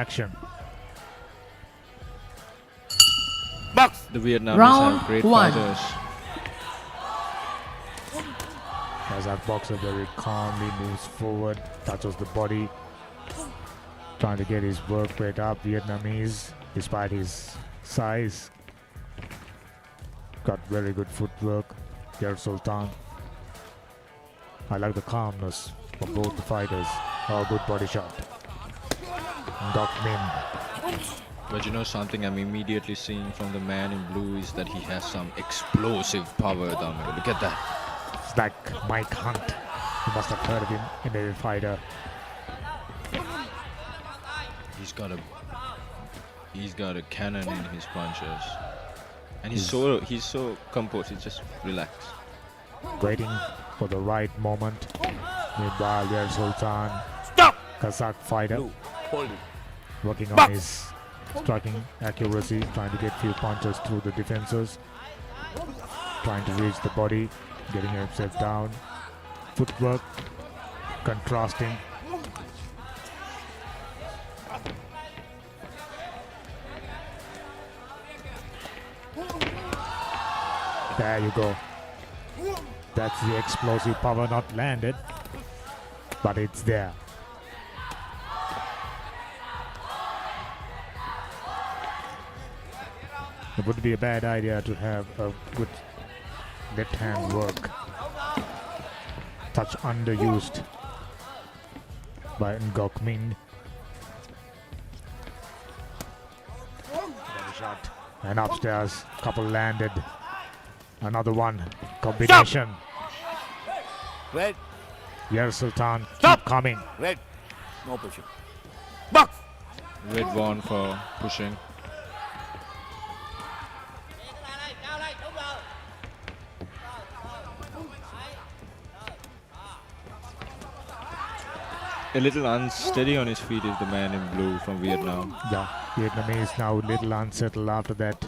action. Box. The Vietnamese Round have great one. fighters. Kazakh boxer very calmly moves forward, touches the body, trying to get his work rate up. Vietnamese, despite his size, got very good footwork. Yer Sultan. I like the calmness from both the fighters. Oh, good body shot. Gok Min. But you know something I'm immediately seeing from the man in blue is that he has some explosive power down there. Look at that. It's like Mike Hunt. You must have heard of him, Indian fighter. He's got a cannon in his punches. And he's so composed, he's just relaxed. Waiting for the right moment. Meanwhile, Yer Sultan, Stop. Kazakh fighter, Blue. Hold it. working on Box. his striking accuracy, trying to get few punches through the defenses, trying to reach the body, getting himself down. Footwork, contrasting. There you go. That's the explosive power, not landed, but it's there. It would be a bad idea to have a good left hand work. Touch underused by Ngok Min. Body shot. And upstairs, couple landed. Another one. Combination. Red. Yer Sultan Stop. keep coming. Red. No pushing. Box. Red won for pushing. A little unsteady on his feet is the man in blue from Vietnam. Yeah, Vietnamese now a little unsettled after that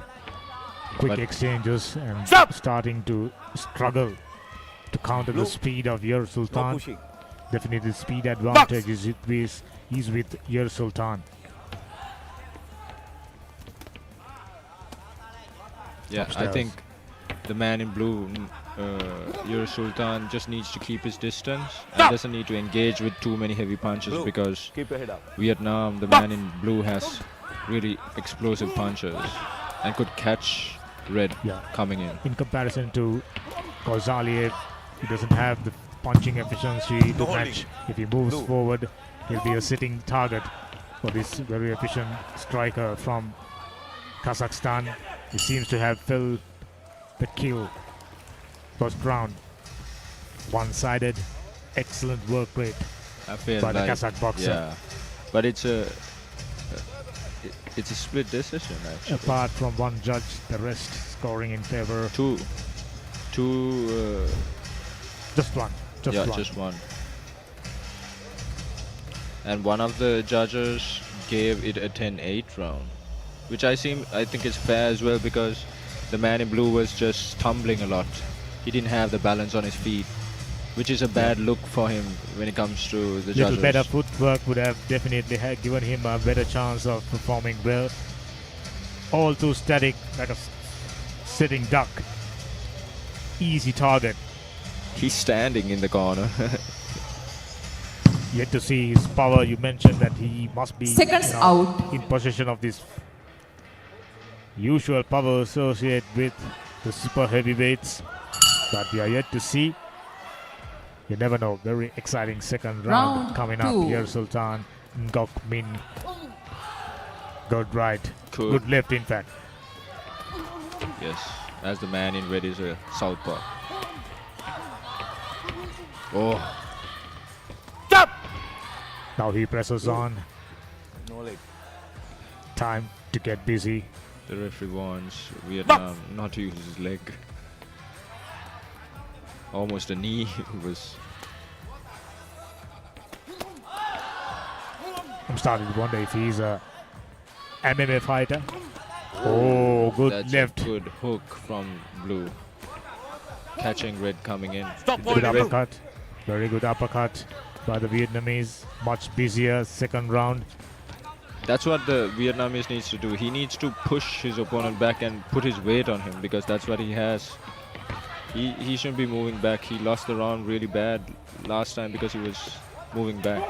quick But- exchanges and Stop. starting to struggle to counter the Blue. speed of Yer No Sultan. pushing. Definitely the speed advantage is with Yer Sultan. Yeah, I Upstairs. think the man in blue, Yer Sultan, just needs to keep his distance and Stop. doesn't need to engage with too many heavy punches Blue. because Keep your head up. Vietnam, the man in blue, has really explosive punches and could catch Red Yeah. coming in. In comparison to Kozaliev, he doesn't have the punching efficiency to Holding. match. If he moves Blue. forward, he'll be a sitting target for this very efficient striker from Kazakhstan. He seems to have filled the kill. First round, one-sided, excellent work rate I feel by the like, Kazakh boxer. yeah, but it's a split decision actually. Apart from one judge, the rest scoring in favor. Two, Just one. yeah, just one. And one of the judges gave it a 10-8 round, which I think is fair as well because the man in blue was just stumbling a lot. He didn't have the balance on his feet, which is a bad look for him when it comes to the Little judges. better footwork would have definitely given him a better chance of performing well. All too static, like a sitting duck. Easy target. He's standing in the corner. Yet to see his power. You mentioned that he must be Seconds now out. in possession of this usual power associated with the super heavyweights, but we are yet to see. You never know. Very exciting second round Round coming two. up. Yer Sultan, Ngok Min. Good right, Cool. good left, in fact. Yes, as the man in red is a southpaw. Oh, Stop. Now he presses on. No leg. Time to get busy. the referee wants Vietnam not to use his leg. Almost a knee was. I'm starting to wonder if he's a MMA fighter. Oh, good That's left. a good hook from blue. Catching red coming in. Stop Good holding. uppercut. Very good uppercut by the Vietnamese. Much busier second round. That's what the Vietnamese needs to do. He needs to push his opponent back and put his weight on him because that's what he has. He shouldn't be moving back. He lost the round really bad last time because he was moving back.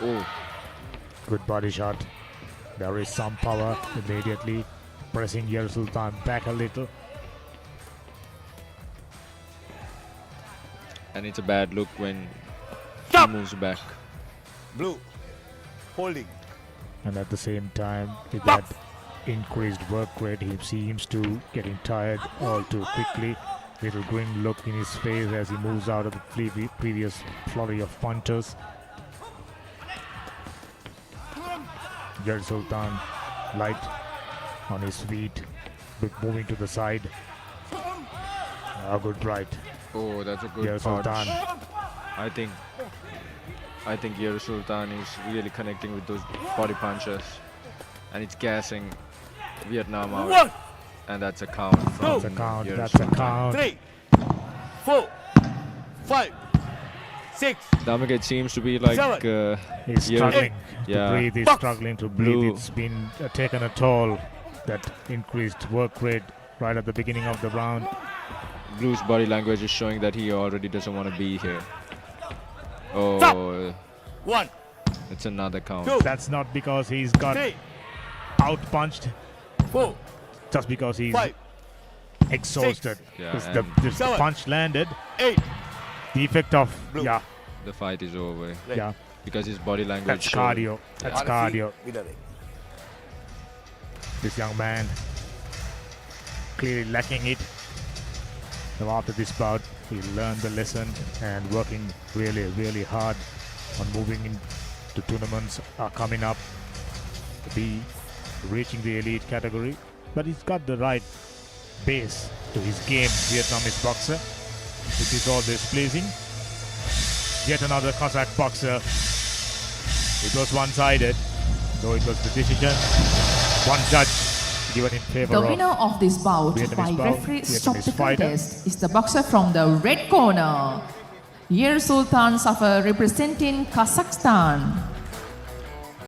Oh, Good body shot. There is some power immediately, pressing Yer Sultan back a little. and it's a bad look when he Stop! moves back. Blue. Holding. And at the same time, with Box. that increased work rate, he seems to getting tired all too quickly. Little grim look in his face as he moves out of the previous flurry of punches. Yer Sultan light on his feet, but moving to the side. A good right. Oh, that's a good Yer punch. Sultan. I think Yer Sultan is really connecting with those body punches, and it's gassing Vietnam out. One, And that's a count from That's a count. Yer That's a Sultan. count. 3, 4, 5, 6. Damagate seems to be like He's Yer- struggling Yeah. to breathe. He's Box. struggling to breathe. Blue. It's been taken a toll. That increased work rate right at the beginning of the round. Blue's body language is showing that he already doesn't want to be here. Oh, Stop. 1, it's another count. 2, That's not because he's got 3, out-punched, 4, just because he's 5, exhausted. Yeah, Because and the Seven. punch landed. 8. The effect of, Blue. yeah, The fight is over Right. yeah, because his body language. that's showed- cardio. That's On the cardio. feet, with a leg. This young man clearly lacking it. So after this bout, he learned the lesson and working really, really hard on moving into tournaments are coming up to be reaching the elite category. But he's got the right base to his game, Vietnamese boxer, which is always pleasing. Yet another Cossack boxer. It was one-sided, though it was the decision. One judge given in favor The of winner of this bout Vietnamese by bout, referee stop the Vietnamese fighter. contest is the boxer from the red corner, Yer Sultan Safar representing Kazakhstan.